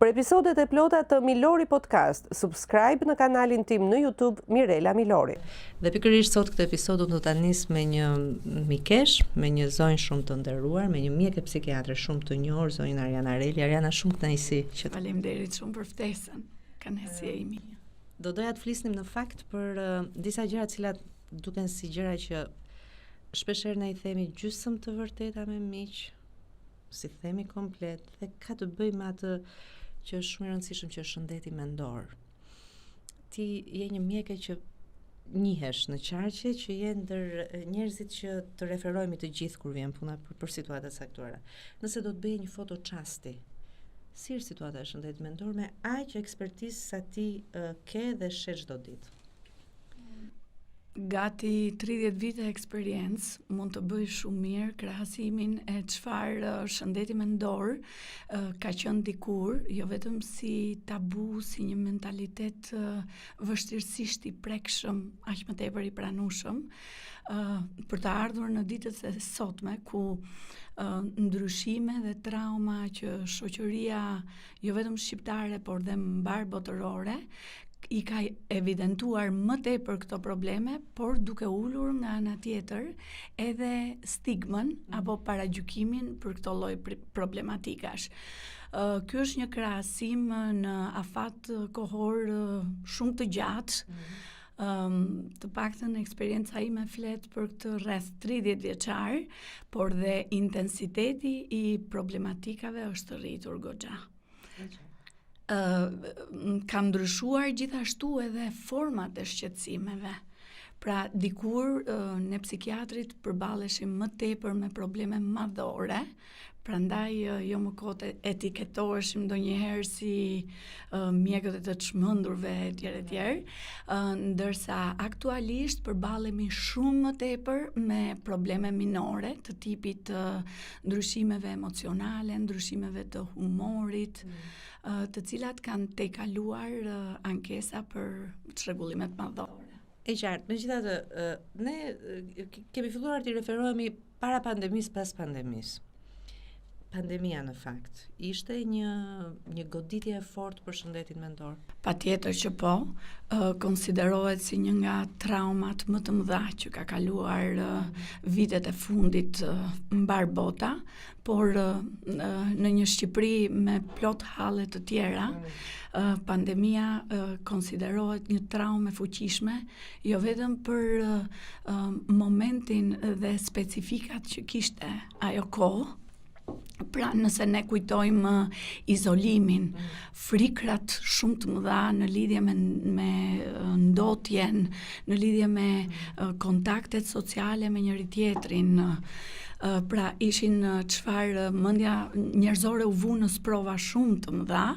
Për episodet e plota të Milori Podcast, subscribe në kanalin tim në YouTube Mirela Milori. Dhe pikërisht sot këtë episod do ta nis me një mikesh, me një zonjë shumë të nderuar, me një mjeke psikiatre shumë të njohur, zonjën Ariana Areli. Ariana, shumë kënaqësi që Faleminderit shumë për ftesën. Kënaqësia ime. Do doja të flisnim në fakt për disa gjëra të cilat duken si gjëra që shpeshherë na i themi gjysmë të vërteta me miq, si themi komplet, dhe ka të bëjë me atë që është shumë i rëndësishëm, që është shëndeti mendor. Ti je një mjeke që njihesh në qarqe, që je ndër njerëzit që të referojmë të gjithë kur vjen puna për situata të caktuara. Nëse do të bëje një foto çasti, si është situata e shëndetit mendor me aq ekspertizë sa ti ke dhe sheh çdo ditë? Gati 30 vite eksperiencë mund të bëj shumë mirë krahasimin e çfarë shëndeti mendor ka qenë dikur, jo vetëm si tabu, si një mentalitet vështirësisht i prekshëm, aq më tepër i pranueshëm, për të ardhur në ditët e sotme ku ndryshime dhe trauma që shoqëria jo vetëm shqiptare por dhe mbar botërore i ka evidentuar më tepër këto probleme, por duke ulur nga ana tjetër edhe stigmën apo paragjykimin për këto lloj problematikash. Ky është një krahasim në afat kohor shumë të gjatë. Të paktën eksperjenca ime flet për këtë rreth 30 vjeçar, por dhe intensiteti i problematikave është rritur goxha. Ka ndryshuar gjithashtu edhe format e shqetësimeve. Pra dikur ne psikiatrit përballeshim më tepër me probleme madhore, prandaj jo më kot etiketoheshim ndonjëherë si mjekët e të çmendurve etj, ndërsa aktualisht përballemi shumë më tepër me probleme minore të tipit ndryshimeve emocionale, ndryshimeve të humorit, të cilat kanë tejkaluar ankesa për çrregullimet madhore. E qartë, megjithatë, ne kemi filluar të referohemi para pandemisë, pas pandemisë. Pandemia në fakt ishte një goditje e fortë për shëndetin mendor. Patjetër që po, konsiderohet si një nga traumat më të mëdha që ka kaluar vitet e fundit mbar bota, por në një Shqipëri me plot halle të tjera, pandemia konsiderohet një traumë e fuqishme, jo vetëm për momentin dhe specifikat që kishte ajo kohë. Pra nëse ne kujtojmë izolimin, frikrat shumë të mëdha në lidhje me ndotjen, në lidhje me kontaktet sociale me njëri tjetrin, pra ishin çfarë mendja njerëzore u vu në sprova shumë të mëdha,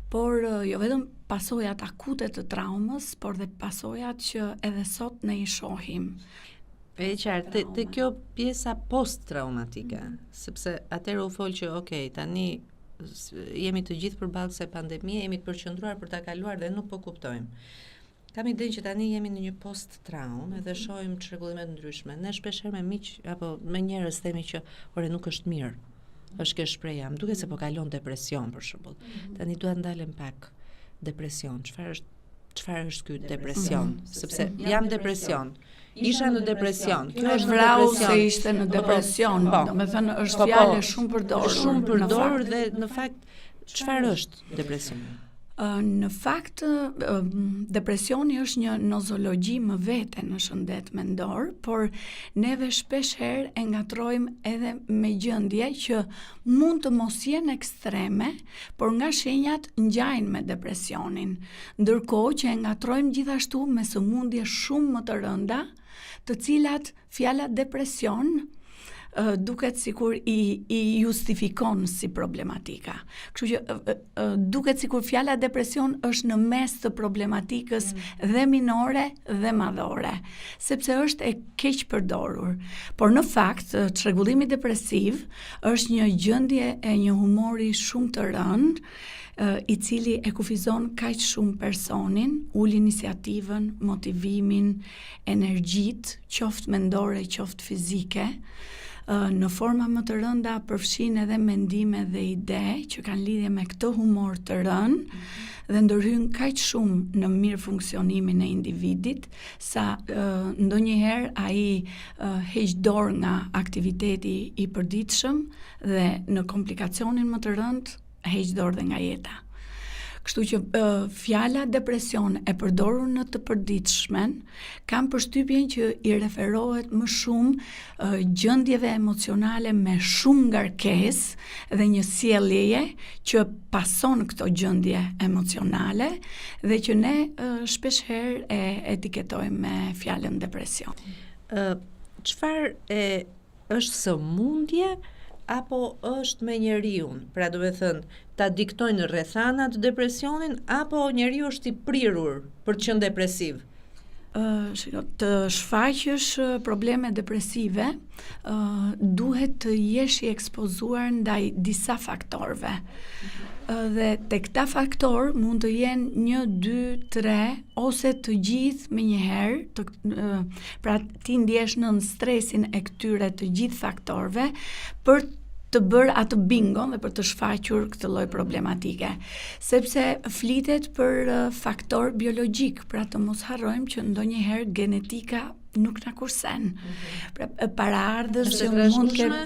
por jo vetëm pasojat akute të traumës, por dhe pasojat që edhe sot ne i shohim. E qartë, të kjo pjesa post-traumatike, sepse atëherë u fol që tani jemi të gjithë përballë se pandemia, jemi të përqendruar për ta kaluar dhe nuk po kuptojmë. Kam idenë që tani jemi në një post-traumë edhe shohim çrregullime të ndryshme. Ne shpeshherë me miq apo me njerëz themi që nuk është mirë. Është kjo shpreha, më duket se po kalon depresion për shembull. Tani duhet ndalem pak. Depresion, çfarë është ky depresion? Sepse jam depresion. Isha në depresion. Kjo është vrau se ishte në depresion. Domethënë është fjalë shumë përdorur. Shumë përdorur dhe në fakt çfarë është depresioni? Në fakt, depresioni është një nozologji më vete në shëndet mendor, por neve shpeshherë e ngatrojmë edhe me gjendje që mund të mos jenë ekstreme, por nga shenjat ngjajnë me depresionin, ndërkohë që e ngatrojmë gjithashtu me sëmundje shumë më të rënda, të cilat fjala depresion duket sikur i justifikon si problematika. Kështu që duket sikur fjala depresion është në mes të problematikës dhe minore dhe madhore, sepse është e keq përdorur. Por në fakt, çrregullimi depresiv është një gjendje e një humori shumë të rënd, i cili e kufizon kaq shumë personin, ul iniciativën, motivimin, energjitë, qoftë mendore, qoftë fizike, në forma më të rënda përfshin edhe mendime dhe ide që kanë lidhje me këtë humor të rënë dhe ndërhyn kaq shumë në mirë funksionimin e individit sa ndonjëherë ai heq dorë nga aktiviteti i përditshëm dhe në komplikacionin më të rënd heq dorë dhe nga jeta. Kështu që fjala depresion e përdorur në të përditshmen kam përshtypjen që i referohet më shumë gjendjeve emocionale me shumë ngarkesë dhe një sjellje që pason këto gjendje emocionale dhe që ne shpeshherë e etiketojmë me fjalën depresion. Çfarë është sëmundje apo është me njeriun? Pra do të thënë, ta diktojnë rrethanat depresionin apo njeriu është i prirur për të qenë depresiv? Të shfaqësh probleme depresive, duhet të jesh i ekspozuar ndaj disa faktorëve. Dhe te këta faktor mund të jenë 1, 2, 3 ose të gjithë me njëherë, pra ti ndjesh nën stresin e këtyre të gjithë faktorëve për të bërë atë bingon dhe për të shfaqur këtë lloj problematike. Sepse flitet për faktor biologjik, pra të mos harrojmë që ndonjëherë genetika nuk na kursen. Pra paraardhës që mund të ketë,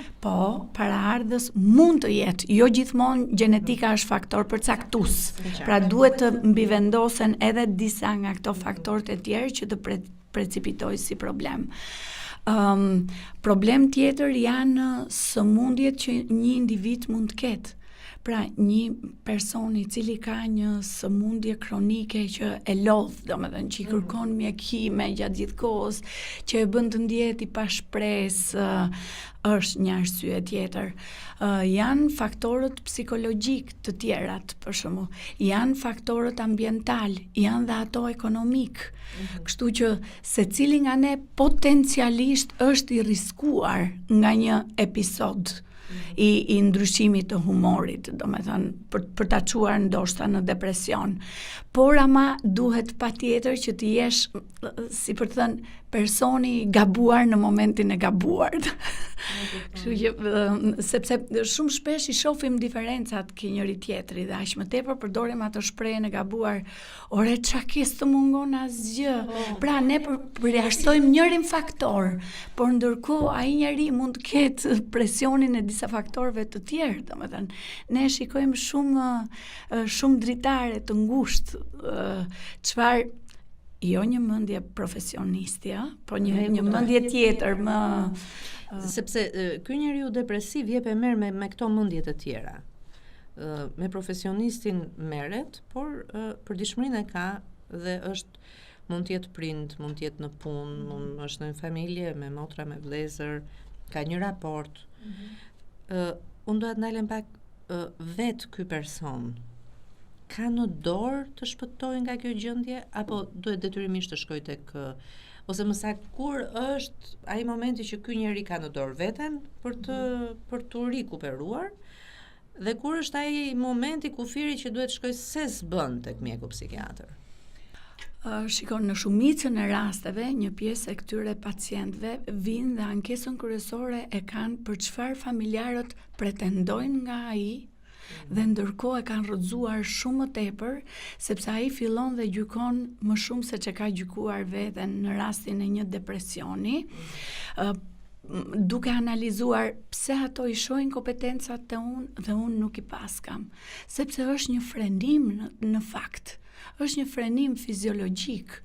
paraardhës mund të jetë, jo gjithmonë gjenetika është faktor përcaktues. Pra duhet të mbivendosen edhe disa nga këto faktorët e tjerë që të precipitojë si problem. Problem tjetër janë sëmundjet që një individ mund të ketë. Pra një person i cili ka një sëmundje kronike që e lodh, domethënë që i kërkon mjekime gjatë gjithë kohës, që e bën të ndihet i pa shpresë, është një arsye tjetër. Janë faktorët psikologjik të tjerat, për shembull, janë faktorët ambiental, janë dhe ato ekonomik. Kështu që secili nga ne potencialisht është i riskuar nga një episod i ndryshimit të humorit, domethënë për ta çuar ndoshta në depresion. Por ama duhet patjetër që të jesh, si për të thënë, personi gabuar në momentin e gabuar. Kështu që sepse shumë shpesh i shohim diferencat ke njëri tjetri dhe aq më tepër përdorim atë shprehjen e gabuar, ore çka ke të mungon asgjë. Pra ne përjashtojmë njërin faktor, por ndërkohë ai njeri mund të ketë presionin e disa faktorëve të tjerë, domethënë ne shikojmë shumë dritare të ngushtë, çfarë jo një mendje profesionisti, po një mendje tjetër më sepse ky njeriu depresiv jep e merr me këto mendje të tjera. Me profesionistin merret, por përditshmërinë e ka dhe mund të jetë prind, mund të jetë në punë, është në familje me motra, me vëllezër, ka një raport. Unë do të ndalem pak vetë ky person ka në dorë të shpëtojë nga kjo gjendje apo duhet detyrimisht të shkojë tek ose më saktë kur është ai momenti që ky njeri ka në dorë veten për të rikuperuar dhe kur është ai momenti kufiri që duhet shkojë se s'bën tek mjeku psikiatër? Shikon, në shumicën e rasteve, një pjesë e këtyre pacientëve vinë dhe ankesën kryesore e kanë për çfarë familjarët pretendojnë nga ai dhe ndërkohë e kanë rrëzuar shumë më tepër, sepse ai fillon dhe gjykon më shumë se që ka gjykuar veten në rastin e një depresioni, duke analizuar pse ato i shohin kompetencat të unë dhe unë nuk i paskam, sepse është një frenim në fakt, është një frenim fiziologjik.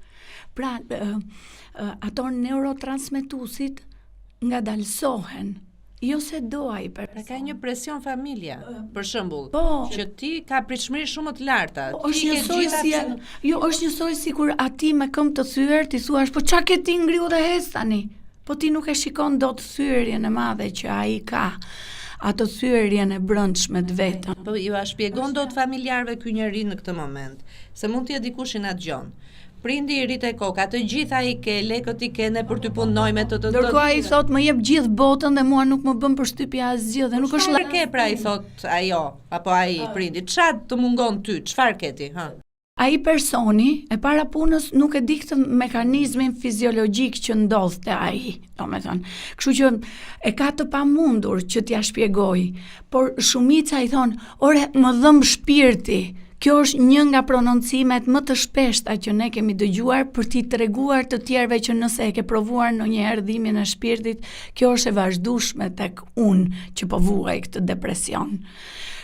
Pra, ato neurotransmetuesit ngadalësohen. Jo se do ai person. Ka një presion familja, për shembull, që ti ka pritshmëri shumë më të larta. Është njësoj sikur ati me këmbë të thyer ti thuash, po çka ke ti ngriu dhe hes tani? Po ti nuk e shikon dot thyerjen e madhe që ai ka. Ato thyerjen e brendshme të vetën. Po ju a shpjegon dot familjarëve ky njeri në këtë moment, se mund të jetë dikush i na dëgjon. Prindi i rrit e koka, të gjitha i ke, lekët i kene për të punoj me të. Ndërkohë ai thot më jep gjithë botën dhe mua nuk më bën përshtypje asgjë dhe nuk është Çfarë ke pra i thot ajo apo ai prindi? Çfarë të mungon ty? Çfarë ke ti, ha? ai personi e para punës nuk e di këtë mekanizmin fiziologjik që ndodh te ai, domethënë. Kështu që e ka të pamundur që t'ja shpjegoj, por shumica i thon, "Ore, më dhëm shpirti." Kjo është një nga prononcimet më të shpeshta që ne kemi dëgjuar për t'i treguar të tjerëve që nëse e ke provuar ndonjëherë dhimbjen e shpirtit, kjo është e vazhdueshme tek unë që po vuaj këtë depresion.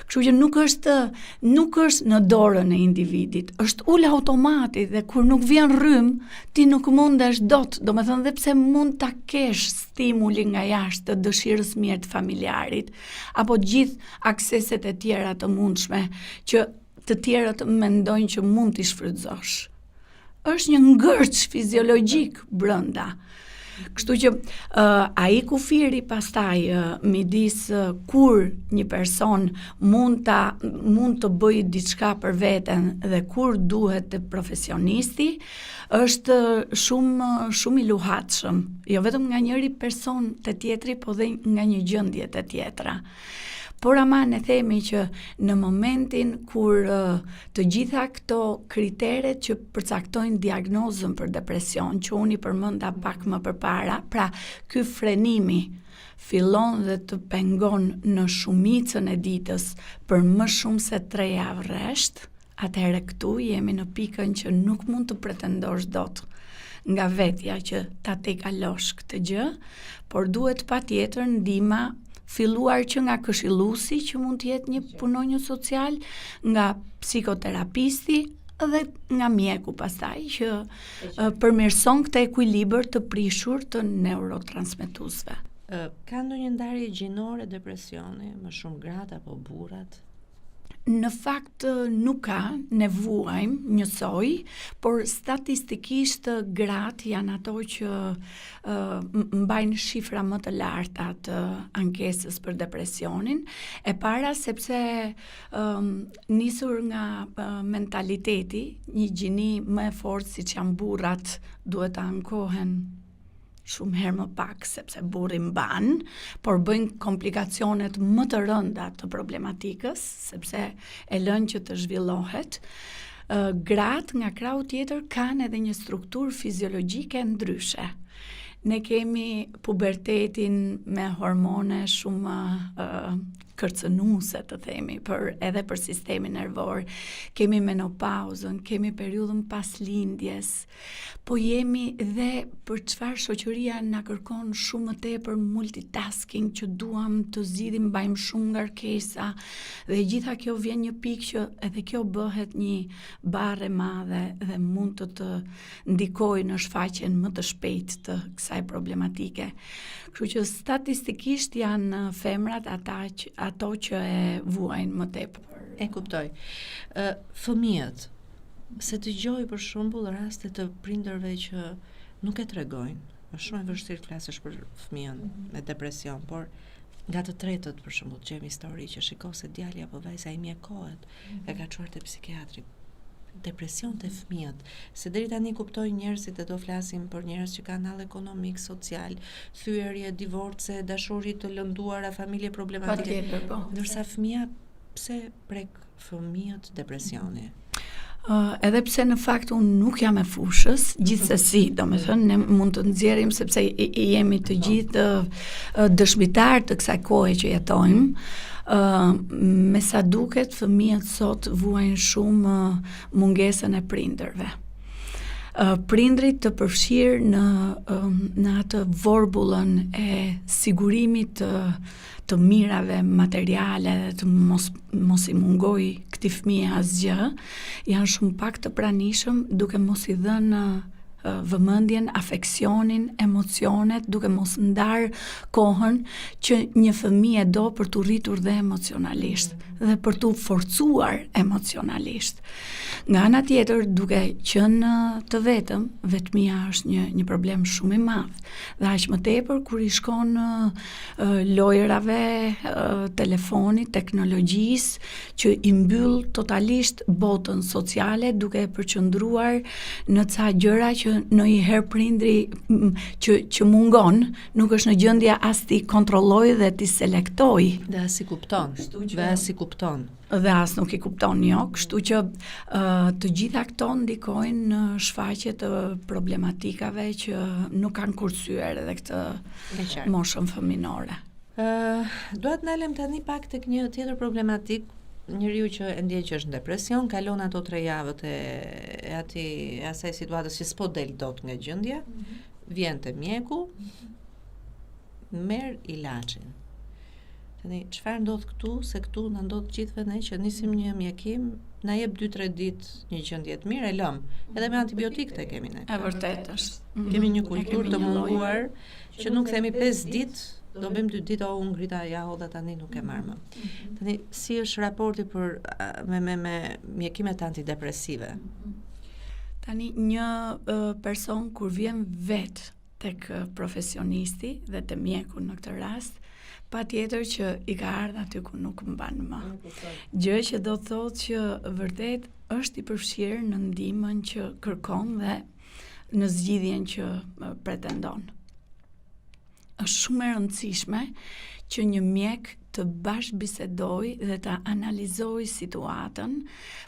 Kështu që nuk është në dorën e individit, është ul automati dhe kur nuk vjen rrym, ti nuk mundesh dot, domethënë dhe pse mund ta kesh stimuli nga jashtë të dëshirës mirë të familjarit, apo gjithë akseset e tjera të mundshme që të tjerët mendojnë që mund t'i shfrytëzosh. Është një ngërç fiziologjik brenda. Kështu që ai kufiri pastaj midis kur një person mund të bëjë diçka për veten dhe kur duhet të profesionisti, është shumë i luhatshëm, jo vetëm nga njëri person te tjetri, po dhe nga një gjendje te tjetra. Por ama ne themi që në momentin kur të gjitha këto kriteret që përcaktojnë diagnozën për depresion, që unë i përmenda pak më përpara, pra ky frenimi fillon dhe të pengon në shumicën e ditës për më shumë se 3 javë rresht, atëherë këtu jemi në pikën që nuk mund të pretendosh dot nga vetja që ta tejkalosh këtë gjë, por duhet patjetër ndihma filluar që nga këshilluesi që mund të jetë një punonjës social, nga psikoterapisti dhe nga mjeku pastaj që përmirëson këtë ekuilibër të prishur të neurotransmetuesve. Ka ndonjë ndarje gjinore depresioni, më shumë gratë apo burrat? Në fakt nuk ka, ne vuajmë njësoj, por statistikisht gratë janë ato që mbajnë shifra më të larta të ankesës për depresionin. E para sepse nisur nga mentaliteti, një gjini më e fortë siç janë burrat duhet të ankohen shumë herë më pak, sepse burri mban, por bëjnë komplikacionet më të rënda të problematikës, sepse e lën që të zhvillohet. Gratë nga krau tjetër kanë edhe një strukturë fiziologjike ndryshe. Ne kemi pubertetin me hormone shumë kërcënuese të themi, edhe për sistemin nervor, kemi menopauzën, kemi periudhën pas lindjes, po jemi dhe për çfarë shoqëria na kërkon shumë më tepër multitasking, që duam të zgjidhim, mbajmë shumë ngarkesa dhe gjitha kjo vjen një pikë që edhe kjo bëhet një barre madhe dhe mund të ndikojë në shfaqjen më të shpejtë të kësaj problematike. Kështu që statistikisht janë femrat ato që e vuajnë më tepër. E kuptoj. Fëmijët, se dëgjoj për shembull raste të prindërve që nuk e tregojnë. Është shumë e vështirë të flasësh për fëmijën me depresion, por nga të tretët për shembull gjejmë histori që shiko se djali apo vajza i mjekohet, e ka çuar te psikiatri. Depresion të fëmijët, se deri tani kuptoj njerëzit e do flasim për njerëz që kanë hall ekonomik, social, thyerje, divorce, dashuri të lënduara, familje problematike. Ndërsa fëmia, pse prek fëmijët depresioni? Edhe pse në fakt unë nuk jam e fushës, gjithsesi, domethënë ne mund të nxjerrim sepse jemi të gjithë dëshmitar të kësaj kohe që jetojmë. Me sa duket, fëmijët sot vuajnë shumë mungesën e prindërve. Prindrit të përfshirë në atë vorbullën e sigurimit të mirave materiale dhe të mos i mungoj këtij fëmije asgjë, janë shumë pak të pranishëm, duke mos i dhënë vëmendjen, afeksionin, emocionet, duke mos ndar kohën që një fëmijë do për t'u rritur dhe emocionalisht dhe për t'u forcuar emocionalisht. Nga ana tjetër, duke qenë të vetëm, vetmia është një problem shumë i madh. Dhe aq më tepër kur i shkon lojrave, telefonit, teknologjisë, që i mbyll totalisht botën sociale, duke përqendruar në ca gjëra që ndonjëherë prindri që mungon, nuk është në gjendje as ti kontrolloj dhe ti selektoj. Dhe as i kupton. Dhe as nuk i kupton, jo, kështu që të gjitha këto ndikojnë në shfaqje të problematikave që nuk kanë kursyer edhe këtë moshën fëminore. Dua të ndalem tani pak tek një tjetër problematik, njeriu që e ndjen që është në depresion, kalon ato 3 javët e asaj situatës që s'po del dot nga gjendja, vjen te mjeku, merr ilaçin. Tani çfarë ndodh këtu, se këtu na ndodh gjithëve ne që nisim një mjekim, na jep 2-3 ditë një gjendje të mirë, e lëm. Edhe me antibiotikët e kemi ne. E vërtet është. Kemi një kulturë të munguar që nuk themi 5 ditë, do bëjmë 2 ditë, unë ngrita jahodha tani nuk e marr më. Tani si është raporti me mjekimet antidepresive? Tani një person kur vjen vet tek profesionisti dhe te mjeku në këtë rast, patjetër që i ka ardhur aty ku nuk mban më. Gjë që do të thotë që vërtet është i përfshirë në ndihmën që kërkon dhe në zgjidhjen që pretendon. Është shumë e rëndësishme që një mjek të bashkëbisedojë dhe të analizojë situatën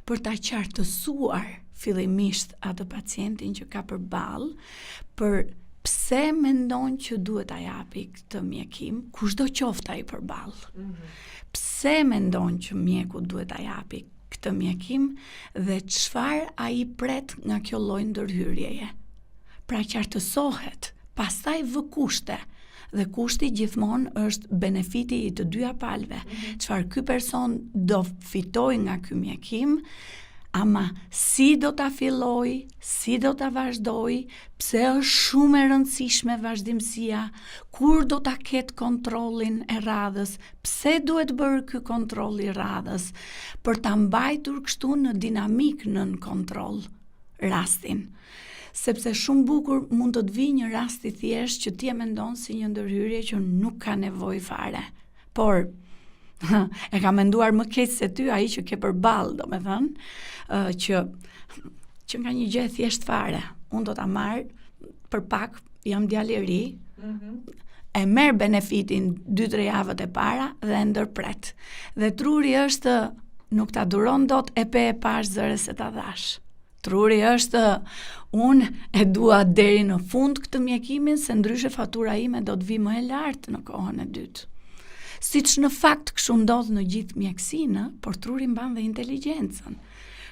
për ta qartësuar fillimisht atë pacientin që ka përballë, për pse mendon që duhet ta japi këtë mjekim, kushdo qoftë ai përballë. Pse mendon që mjeku duhet ta japi këtë mjekim dhe çfarë ai pret nga kjo lloj ndërhyrjeje. Pra qartësohet, pastaj vë kushte. Dhe kushti gjithmonë është benefiti i të dyja palëve. Çfarë ky person do fitoj nga ky mjekim, ama si do ta filloj, si do ta vazhdoj, pse është shumë e rëndësishme vazhdimësia, kur do ta ketë kontrollin e radhës, pse duhet bërë ky kontroll i radhës, për ta mbajtur kështu në dinamik nën kontroll rastin. Sepse shumë bukur mund të vijë një rast i thjesht që ti e mendon si një ndërhyrje që nuk ka nevojë fare. Por e ka menduar më keq se ty ai që ke përballë, domethënë, që nga një gjë thjesht fare. Unë do ta marr për pak, jam djalë i ri, e merr benefitin 2-3 javët e para dhe e ndërpret. Dhe truri është nuk ta duron dot e pe e pash zëre se ta dhash. Truri është unë e dua deri në fund këtë mjekimin, se ndryshe fatura ime do të vi më e lartë në kohën e dytë. Siç në fakt kështu ndodh në gjithë mjekësinë, por truri mban dhe inteligjencën.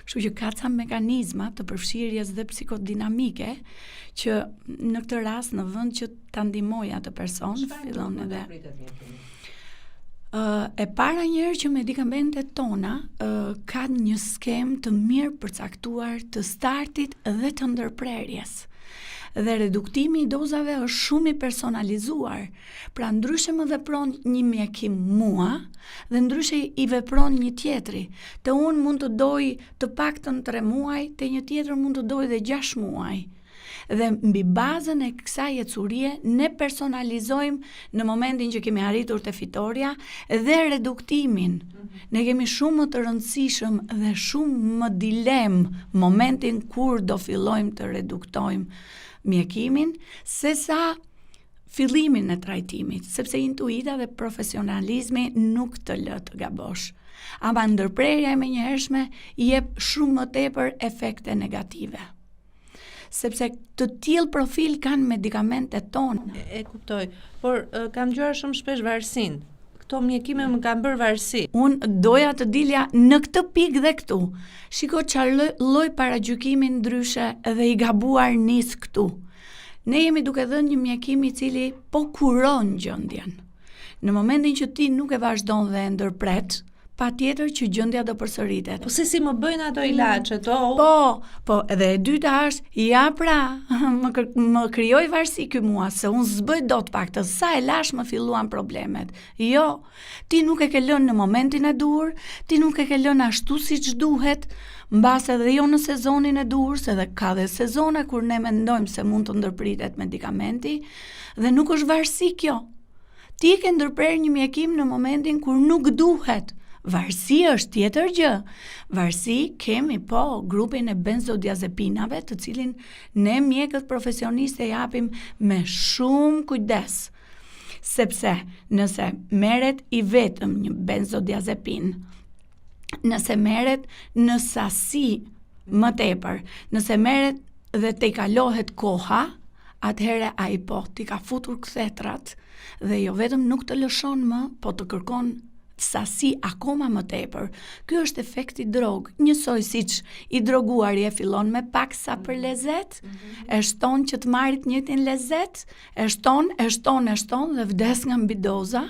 Kështu që ka ca mekanizma të përfshirjes dhe psikodinamike që në këtë rast në vend që ta ndihmoj atë person, fillon edhe e para njëherë që medikamentet tona kanë një skemë të mirë përcaktuar të startit dhe të ndërprerjes. Dhe reduktimi i dozave është shumë i personalizuar. Pra ndryshe më vepron një mjekim mua dhe ndryshe i vepron një tjetri. Te unë mund të doj të paktën 3 muaj, te një tjetër mund të doj dhe 6 muaj. Dhe mbi bazën e kësaj ecurie ne personalizojmë në momentin që kemi arritur te fitoria dhe reduktimin. Ne kemi shumë më të rëndësishëm dhe shumë më dilem momentin kur do fillojmë të reduktojmë mjekimin, sesa fillimin e trajtimit, sepse intuita dhe profesionalizmi nuk të lë të gabosh. Ama ndërprerja e menjëhershme i jep shumë më tepër efekte negative. Sepse të tillë profil kanë medikamentet tonë. E kuptoj, por kam dëgjuar shumë shpesh varësinë. Këto mjekime më kanë bërë varësi. Unë doja të dilja në këtë pikë dhe këtu. Shiko çfarë lloj paragjykimi ndryshe dhe i gabuar nis këtu. Ne jemi duke dhënë një mjekim i cili po kuron gjendjen. Në momentin që ti nuk e vazhdon dhe e ndërpret, patjetër që gjendja do përsëritet. Po si më bëjnë ato ilaçet? Po, edhe e dyta është, ja pra, më krijoi varësi ky mua, se unë s'bëj dot paktën, sa e lash më filluan problemet. Jo, ti nuk e ke lënë në momentin e duhur, ti nuk e ke lënë ashtu siç duhet, mbas edhe jo në sezonin e duhur, se dhe ka dhe sezona kur ne mendojmë se mund të ndërpritet medikamenti, dhe nuk është varësi kjo. Ti ke ndërprer një mjekim në momentin kur nuk duhet. Varësi është tjetër gjë. Varësi kemi grupin e benzodiazepinave, të cilin ne mjekët profesionistë e japim me shumë kujdes. Sepse nëse merret i vetëm një benzodiazepin, nëse merret në sasi më tepër, nëse merret dhe te kalohet koha, atëherë ai ti ka futur kthetrat dhe jo vetëm nuk të lëshon më, po të kërkon sasi akoma më tepër. Ky është efekti drog, njësoj siç i droguari e fillon me pak sa për lezet, e shton që të marrit njëjtin lezet, e shton dhe vdes nga mbi doza,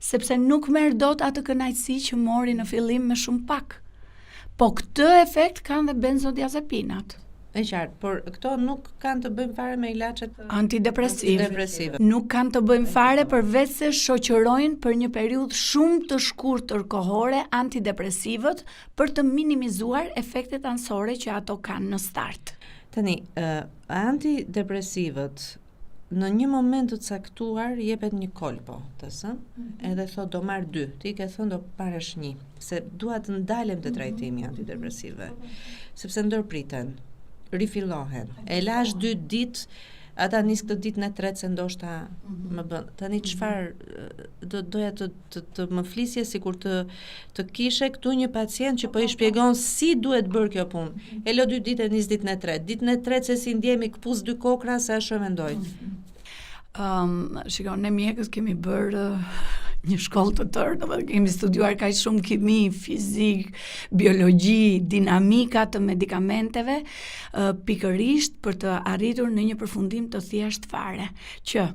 sepse nuk merr dot atë kënaqësi që mori në fillim me shumë pak. Po këtë efekt kanë dhe benzodiazepinat. E qartë, por këto nuk kanë të bëjmë fare me ilaçet antidepresive. Nuk kanë të bëjmë fare përveç se shoqërojnë për një periudhë shumë të shkurtër kohore antidepresivët për të minimizuar efektet anësore që ato kanë në start. Tani, antidepresivët në një moment të caktuar jepet një kolpo, edhe thot do marr 2, ti ke thënë do marrësh 1, se dua të ndalem të trajtimi antidepresive, sepse ndërpriten, rifillohen. E lash 2 ditë, ata nis këtë ditë në tretë se ndoshta më bën. Tani çfarë doja të më flisje sikur të kishe këtu një pacient që po i shpjegon si duhet bërë kjo punë. E lë 2 ditë e nis ditën e tretë. Ditën e tretë se si ndjehemi kpuz 2 kokra se ashtu e mendoj. Shikon, ne mjekët kemi bërë një shkollë të tërë, kemi studiuar kaq shumë kimi, fizik, biologji, dinamika të medikamenteve, pikërisht për të arritur në një përfundim të thjeshtë fare, që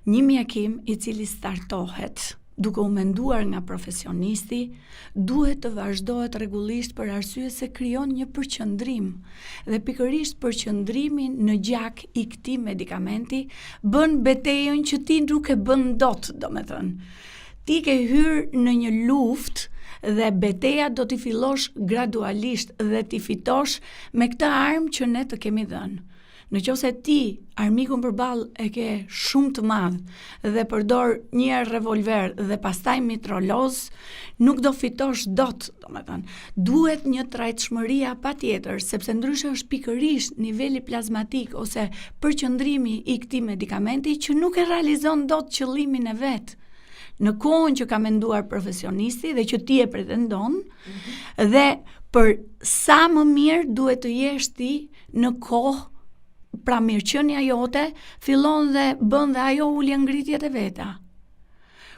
një mjekim i cili startohet duke u menduar nga profesionisti, duhet të vazhdohet rregullisht për arsye se krijon një përqendrim. Dhe pikërisht përqendrimi në gjak i këtij medikamenti bën betejën që ti nuk e bën dot, domethënë. Ti ke hyrë në një luftë dhe beteja do t'i fillosh gradualisht dhe t'i fitosh me këtë armë që ne të kemi dhënë. Në qoftë ti armikun përballë e ke shumë të madh dhe përdor një revolver dhe pastaj mitraloz, nuk do fitosh dot, domethënë. Duhet një trajtshmëria patjetër, sepse ndryshe është pikërisht niveli plazmatik ose përqendrimi i këtij medikamenti që nuk e realizon dot qëllimin e vet. Në kohën që ka menduar profesionisti dhe që ti e pretendon, dhe për sa më mirë duhet të jesh ti në kohë, pra mirëqenia jote fillon dhe bën dhe ajo ulje ngritjet e veta.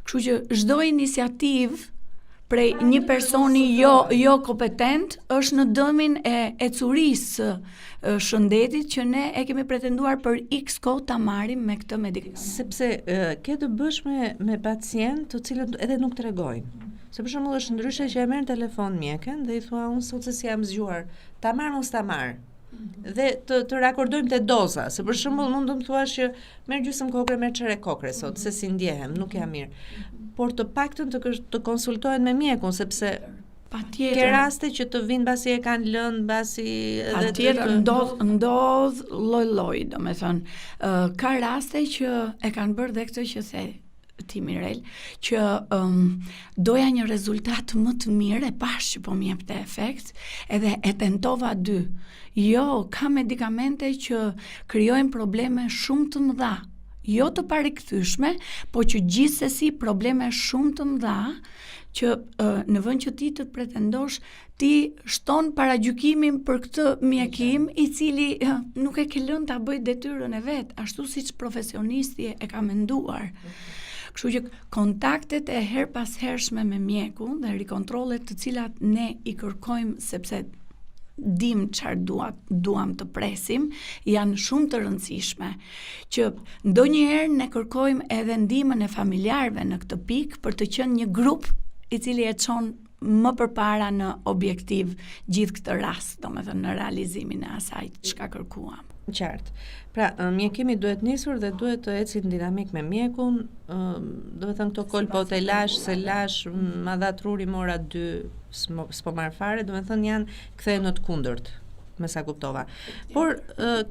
Kështu që çdo iniciativë prej një personi jo kompetent është në dëmin e curisë së shëndetit që ne e kemi pretenduar për X kohë ta marrim me këtë medikament. Sepse ke të bësh me pacient të cilët edhe nuk tregojnë. Se për shembull është ndryshe që e merr në telefon mjekën dhe i thua unë sot se si jam zgjuar, ta marr mos ta marr. Dhe të rakordojmë te doza, se për shembull mund të më thuash që merr gjysmë kokre, merr çere kokre sot, se si ndjehem, nuk jam mirë. Por të paktën të konsultohen me mjekun, sepse patjetër ke raste që të vinë mbasi e kanë lënë, mbasi patjetër ndodh lloj-lloj, domethënë. Ka raste që e kanë bërë dhe këtë që the ti Mirel, që doja një rezultat më të mirë, e pash që po më jepte efekt, edhe e tentova 2. Jo, ka medikamente që krijojnë probleme shumë të mëdha, jo të parikthishme, po që gjithsesi probleme shumë të mëdha, që në vend që ti të pretendosh, ti shton paragjykimin për këtë mjekim i cili nuk e ke lënë ta bëj detyrën e vet, ashtu siç profesionisti e ka menduar. Kështu që kontaktet e her pas hershme me mjekun dhe rikontrollet të cilat ne i kërkojmë sepse dim çfarë duam të presim, janë shumë të rëndësishme, që ndonjëherë ne kërkojmë edhe ndihmën e familjarëve në këtë pikë për të qenë një grup i cili e çon më përpara në objektiv gjithë këtë rast, domethënë në realizimin e asaj çka kërkuam. Qartë. Pra, mjekimi duhet nisur dhe duhet të ecë në dinamik me mjekun, do të thënë këto kolpo të lash, se lash, ma dha truri mora 2, s'po marr fare, do të thënë janë kthehen në të kundërt, me sa kuptova. Por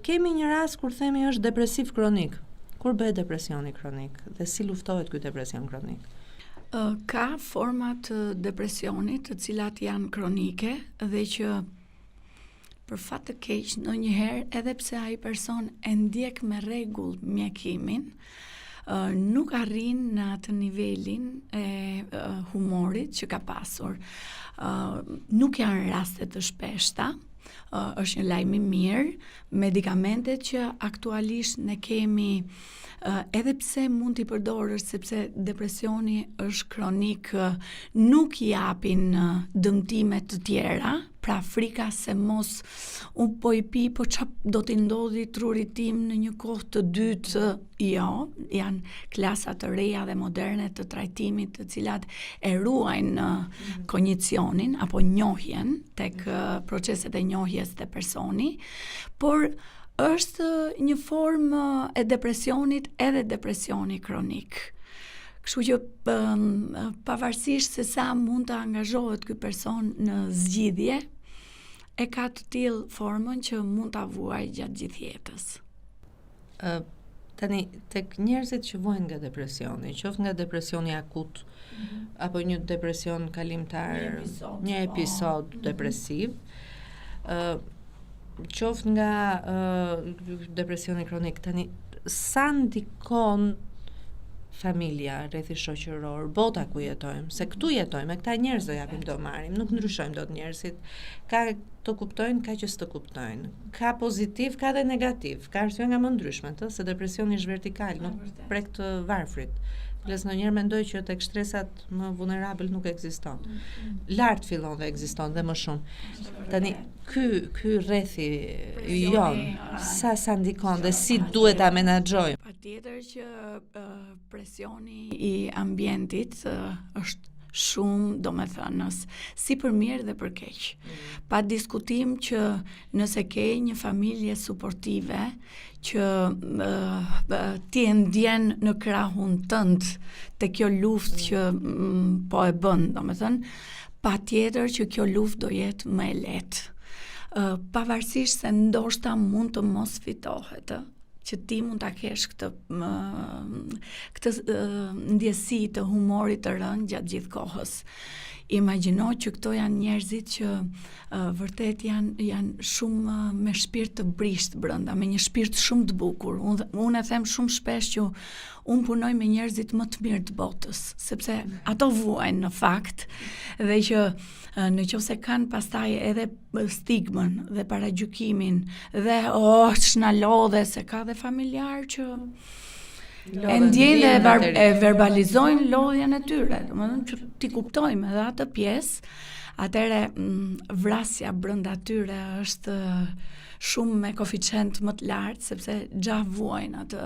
kemi një rast kur themi është depresiv kronik. Kur bëhet depresioni kronik dhe si luftohet ky depresion kronik? Ka forma të depresionit të cilat janë kronike dhe që për fat të keq ndonjëherë edhe pse ai person e ndjek me rregull mjekimin, nuk arrin në atë nivelin e humorit që ka pasur. Nuk janë raste të shpeshta, është një lajm i mirë, medikamentet që aktualisht ne kemi edhe pse mund t'i përdorësh sepse depresioni është kronik, nuk japin dëmtime të tjera, pra frika se mos unë po i pi, po qa do t'i ndodhi trurit tim në një kohë të dytë, jo, janë klasa të reja dhe moderne të trajtimit të cilat e ruajnë kognicionin apo njohjen tek proceset e njohjes të personi, por është një formë e depresionit edhe depresioni kronik. Kështu që pavarësisht se sa mund të angazhohet ky person në zgjidhje, e ka të tillë formën që mund ta vuajë gjatë gjithë jetës. Tani, tek njerëzit që vuajnë nga depresioni, qoftë nga depresioni akut, apo një depresion kalimtar, një episod depresiv, qoftë nga depresioni kronik, tani sa ndikon familja, rrethi shoqëror, bota ku jetojmë, se këtu jetojmë, këta njerëz do japim do marrim, nuk ndryshojmë dot njerëzit. Ka të kuptojnë, ka që s'të kuptojnë. Ka pozitiv, ka dhe negativ. Ka arsye nga më ndryshmet, se depresioni është vertikal, nuk prek të varfrit. Ples ndonjëherë mendoj që tek shtresat më vulnerabël nuk ekziston. Lart fillon dhe ekziston dhe më shumë. Tani ky rrethi jon sa ndikon dhe si duhet ta menaxhojmë. Patjetër që presioni i ambientit është shumë, do me thënës, si për mirë dhe për keq. Pa diskutim që nëse ke një familje suportive që ti e ndjen në krahun tënd te kjo luftë që po e bën, do me thënë, patjetër që kjo luftë do jetë më e lehtë. Pavarësisht se ndoshta mund të mos fitohet, që ti mund ta kesh këtë ndjesi të humorit të rënd gjatë gjithë kohës. Imagjino që këto janë njerëzit që vërtet janë shumë me shpirt të brisht brenda, me një shpirt shumë të bukur. Unë e them shumë shpesh që unë punoj me njerëzit më të mirë të botës, sepse ato vuajnë në fakt dhe që nëse kanë pastaj edhe stigmën dhe paragjykimin dhe ç'na lodhe, se ka dhe familjar që e ndjejnë dhe e verbalizojnë lodhjen e tyre, domethënë që ti kuptojmë edhe atë pjesë, atëre vrasja brenda tyre është shumë me koeficient më të lartë sepse xha vuajnë atë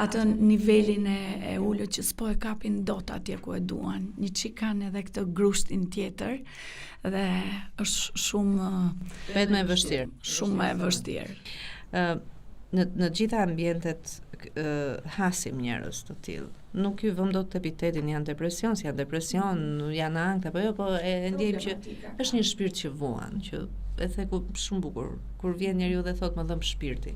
atë nivelin e ulët që s'po e kapin dot atje ku e duan. Një çik kanë edhe këtë grushtin tjetër dhe është shumë vetëm e vështirë. Shumë e vështirë. Në gjitha ambientet hasim njerëz të tillë. Nuk ju vëm dot epitetin janë depresion, si janë depresion, janë ankth apo jo, po e ndjejmë që është një shpirt që vuan, që e the shumë bukur. Kur vjen njeriu dhe thot më dhëm shpirti.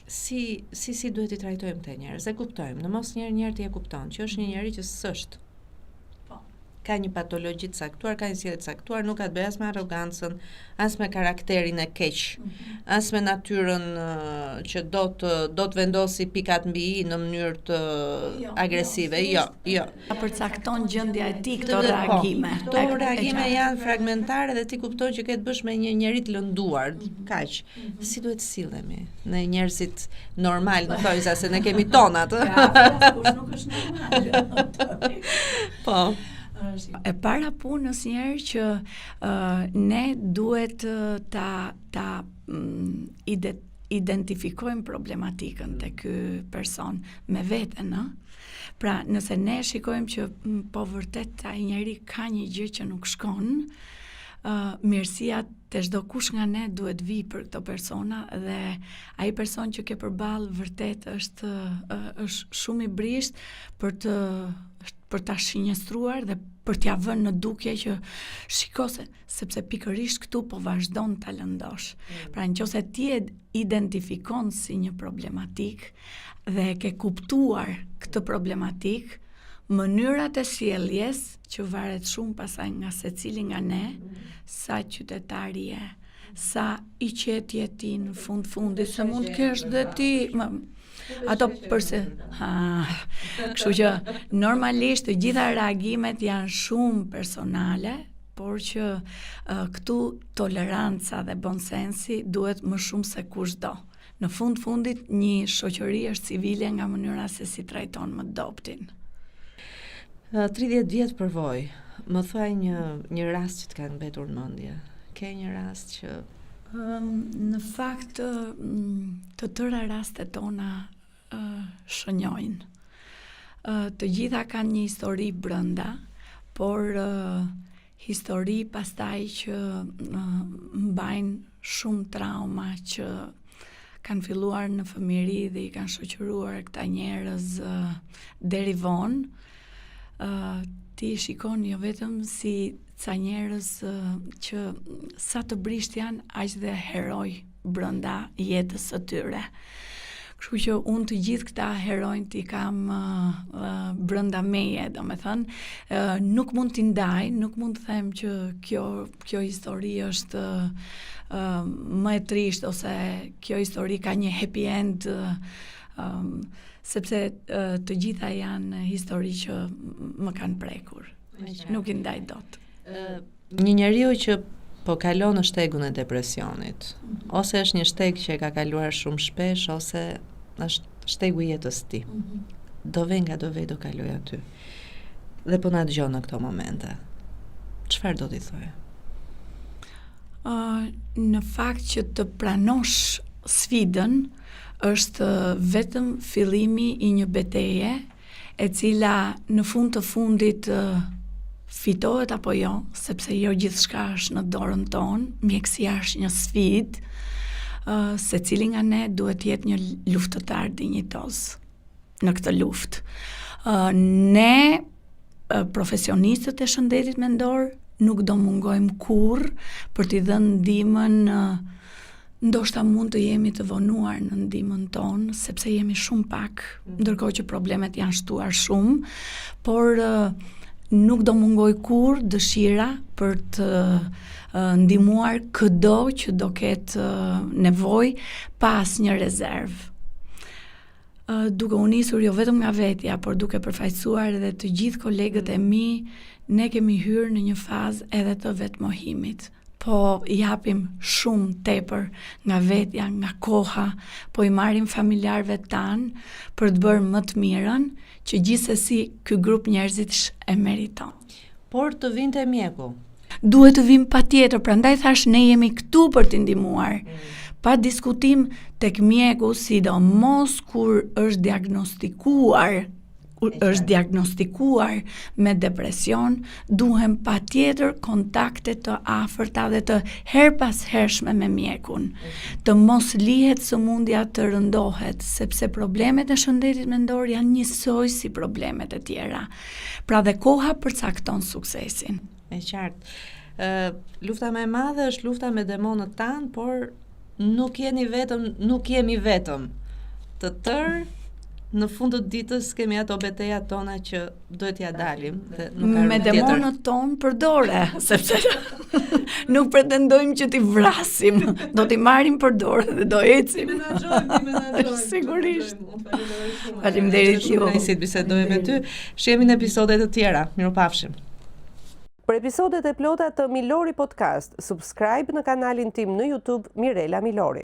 Si duhet i trajtojmë të njerëz? E kuptojmë, në mos njerë ti e kupton që është një njeri që s'është. Ka një patologji të caktuar, ka një sjellje të caktuar, nuk ka të bëjë as me arrogancën, as me karakterin e keq, as me natyrën që do të vendosi pikat mbi i në mënyrë të agresive. Jo. Përcakton gjendja e tij këto reagime. Këto reagime janë fragmentare dhe ti kupton që ke të bësh me një njerëz të lënduar, kaq. Si duhet të sillemi në njerëzit normal, në thojza se ne kemi tonat. Kush nuk është normal. Po. E para punës njerë që ne duhet ta identifikojmë problematikën të ky person me veten, Pra, nëse ne shikojmë që po vërtet ai njeri ka një gjë që nuk shkon, mirësia të çdo kush nga ne duhet vi për këto persona dhe ai person që ke përballë vërtet është shumë i brisht për ta shinjestruar dhe për t'ia vënë në dukje që shikose, sepse pikërisht këtu po vazhdon ta lëndosh. Pra nëse ti e identifikon si një problematik dhe e ke kuptuar këtë problematik, mënyrat e sjelljes që varet shumë pasaj nga secili nga ne, sa qytetari je, sa i qet je ti në fundi, se mund të kesh dhe ti ato përse kështu që normalisht të gjitha reagimet janë shumë personale, por që këtu toleranca dhe bonsensi duhet më shumë se kushdo. Në fundit një shoqëri është civile nga mënyra se si trajton më doptin. 30 vjet përvojë. Më thuaj një rast që të ka mbetur në mendje. Ke një rast që në fakt të tëra rastet tona shënjojnë. Të gjitha kanë një histori brenda, por histori pastaj që mbajnë shumë trauma që kanë filluar në fëmijëri dhe i kanë shoqëruar këta njerëz deri vonë. Ti shikon jo vetëm si ca njerëz që sa të brisht janë, aq dhe heroj brenda jetës së tyre. Kështu që unë të gjithë këta herojnë t'i kam brenda meje, domethënë, nuk mund t'i ndaj, nuk mund të them që kjo histori është më e trisht ose kjo histori ka një happy end, sepse të gjitha janë histori që më kanë prekur. Nuk i ndaj dot. Një njeriu që po kalon në shtegun e depresionit, ose është një shteg që e ka kaluar shumë shpesh, ose është shtegu i jetës ti. Do do kaloj aty. Dhe po na dëgjon në këto momente. Çfarë do t'i thoje? Në fakt që të pranosh sfidën është vetëm fillimi i një betejë e cila në fund të fundit fitohet apo jo, sepse jo gjithçka është në dorën tonë, mjekësia është një sfidë, secili nga ne duhet të jetë një luftëtar dinjitoz në këtë luftë. Ne profesionistët e shëndetit mendor nuk do mungojmë kurrë për t'i dhënë ndihmën. Ndoshta mund të jemi të vonuar në ndihmën tonë, sepse jemi shumë pak, ndërkohë që problemet janë shtuar shumë, por nuk do mungoj kurrë dëshira për të ndihmuar këdo që do ketë nevojë pas një rezervë. Duke u nisur jo vetëm nga vetja, por duke përfaqësuar edhe të gjithë kolegët e mi, ne kemi hyrë në një fazë edhe të vetmohimit. Po japim shumë tepër nga vetja, nga koha, po i marrim familjarëve tanë për të bërë më të mirën, që gjithsesi ky grup njerëzish e meriton. Por të vinte mjeku. Duhet të vim patjetër, prandaj thash ne jemi këtu për t'i ndihmuar. Pa diskutim tek mjeku, sidomos kur është diagnostikuar me depresion, duhen patjetër kontakte të afërta dhe të her pas hershme me mjekun. Të mos lihet sëmundja të rëndohet, sepse problemet e shëndetit mendor janë njësoj si problemet e tjera. Pra dhe koha përcakton suksesin. E qartë. Lufta më e madhe është lufta me demonët tanë, por nuk jemi vetëm. Të tërë në fund të ditës kemi ato betejat tona që duhet ja dalim dhe nuk ka me demonët tonë përdore, sepse nuk pretendojmë që t'i vrasim, do t'i marrim përdore dhe do ecim. Menaxhojmë. Sigurisht. Faleminderit ju. Si të bisedoj me ty. Shihemi në episode të tjera. Mirupafshim. Për episodet e plota të Milori Podcast, subscribe në kanalin tim në YouTube Mirela Milori.